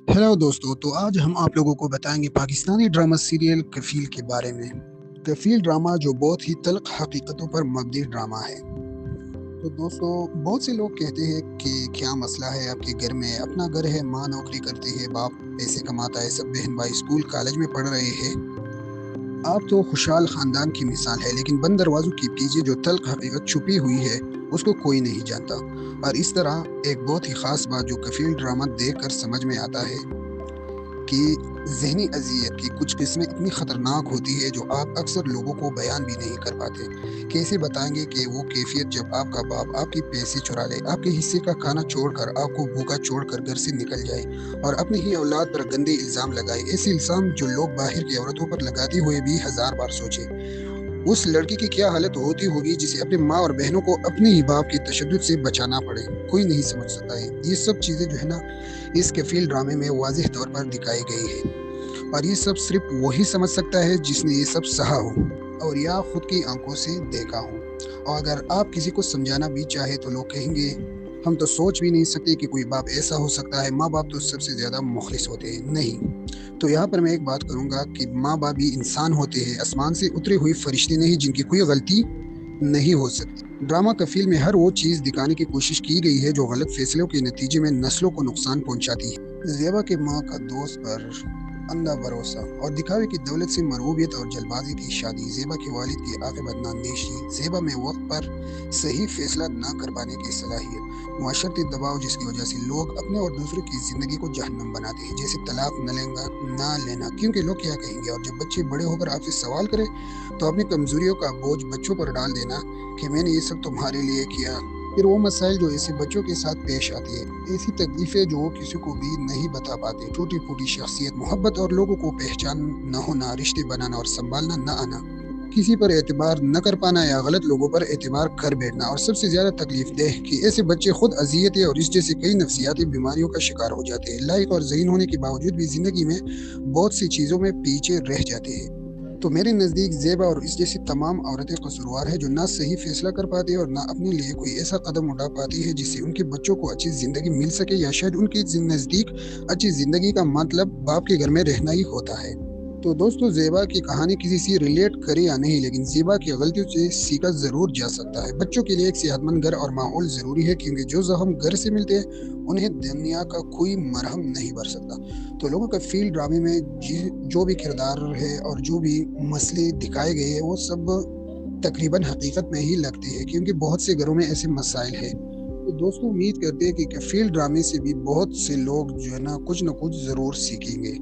Hello दोस्तों, तो आज हम आप लोगों को बताएंगे पाकिस्तानी ड्रामा सीरियल कफील के बारे में। कफील ड्रामा जो बहुत ही तल्ख हकीकतों पर मबनी ड्रामा है। तो दोस्तों, बहुत से लोग कहते हैं कि क्या मसला है आपके घर में, अपना घर है, माँ नौकरी करती है, बाप पैसे कमाता है, सब बहन भाई स्कूल कॉलेज में पढ़ रहे हैं। आप तो खुशहाल खानदान की मिसाल है, लेकिन बंद दरवाजों की पीछे जो तल्ख हकीकत छुपी हुई है उसको कोई नहीं जानता। और इस तरह एक बहुत ही खास बात जो कफील ड्रामा देख कर समझ में आता है कि ज़हनी अज़ियत की कुछ किस्में इतनी ख़तरनाक होती है जो आप अक्सर लोगों को बयान भी नहीं कर पाते। कैसे बताएँगे कि वो कैफ़ियत जब आपका बाप आपके पैसे चुरा ले, आपके हिस्से का खाना छोड़कर, आपको भूखा छोड़कर घर से निकल जाए और अपनी ही औलाद पर गंदे इल्ज़ाम लगाए। ऐसे इल्ज़ाम जो लोग बाहर की औरतों पर लगाते हुए भी हज़ार बार सोचें। उस लड़की की क्या हालत होती होगी जिसे अपनी माँ और बहनों को अपने ही बाप के तशद्दुद से बचाना पड़े। कोई नहीं समझ सकता है। ये सब चीज़ें जो है ना, इस कफील ड्रामे में वाज़ेह तौर पर दिखाई गई है। और ये सब सिर्फ वही समझ सकता है जिसने ये सब सहा हो और या खुद की आंखों से देखा हो। और अगर आप किसी को समझाना भी चाहे तो लोग कहेंगे हम तो सोच भी नहीं सकते कि कोई बाप ऐसा हो सकता है। माँ बाप तो सबसे ज़्यादा मुखलिस होते हैं। नहीं, तो यहाँ पर मैं एक बात करूँगा कि माँ बाप भी इंसान होते हैं, आसमान से उतरे हुए फरिश्ते नहीं जिनकी कोई गलती नहीं हो सकती। ड्रामा कफील में हर वो चीज़ दिखाने की कोशिश की गई है जो गलत फैसलों के नतीजे में नस्लों को नुकसान पहुंचाती है। ज़ेबा के माँ का दोस्त पर अंधा भरोसा और दिखावे की दौलत से मरगूबियत और जल्दबाजी की शादी, ज़ेबा के वालिद की आक़िबत नांदेशी, ज़ेबा में वक्त पर सही फैसला न कर पाने की सलाहियत, मुआशरती दबाव जिसकी वजह से लोग अपने और दूसरों की ज़िंदगी को जहन्नम बनाते हैं, जैसे तलाक न लेना क्योंकि लोग क्या कहेंगे, और जब बच्चे बड़े होकर आपसे सवाल करें तो अपनी कमज़ोरियों का बोझ बच्चों पर डाल देना कि मैंने ये सब तुम्हारे लिए किया। फिर वो मसाइल जो ऐसे बच्चों के साथ पेश आती है, ऐसी तकलीफ़ें जो वो किसी को भी नहीं बता पाते, टूटी फूटी शख्सियत, मोहब्बत और लोगों को पहचान न होना, रिश्ते बनाना और संभालना न आना, किसी पर एतबार न कर पाना या गलत लोगों पर एतबार कर बैठना, और सबसे ज़्यादा तकलीफ देह कि ऐसे बच्चे खुद अजियतें और इस जैसे कई नफसियाती बीमारियों का शिकार हो जाते हैं। लायक और ज़हीन होने के बावजूद भी ज़िंदगी में बहुत सी चीज़ों में पीछे रह जाते हैं। तो मेरे नज़दीक ज़ेबा और इस जैसी तमाम औरतें कसूरवार है जो ना सही फैसला कर पाती है और ना अपने लिए कोई ऐसा कदम उठा पाती है जिससे उनके बच्चों को अच्छी ज़िंदगी मिल सके, या शायद उनके नज़दीक अच्छी ज़िंदगी का मतलब बाप के घर में रहना ही होता है। तो दोस्तों, ज़ेबा की कहानी किसी से रिलेट करे या नहीं, लेकिन ज़ेबा की गलतियों से सीखा ज़रूर जा सकता है। बच्चों के लिए एक सेहतमंद घर और माहौल ज़रूरी है क्योंकि जो ज़ख्म घर से मिलते हैं उन्हें दुनिया का कोई मरहम नहीं भर सकता। तो लोगों का फील्ड ड्रामे में जो भी किरदार है और जो भी मसले दिखाए गए हैं वो सब तकरीबन हकीकत में ही लगते हैं क्योंकि बहुत से घरों में ऐसे मसाइल हैं। तो दोस्तों, उम्मीद करते हैं कि फील्ड ड्रामे से भी बहुत से लोग जो है ना कुछ ज़रूर सीखेंगे।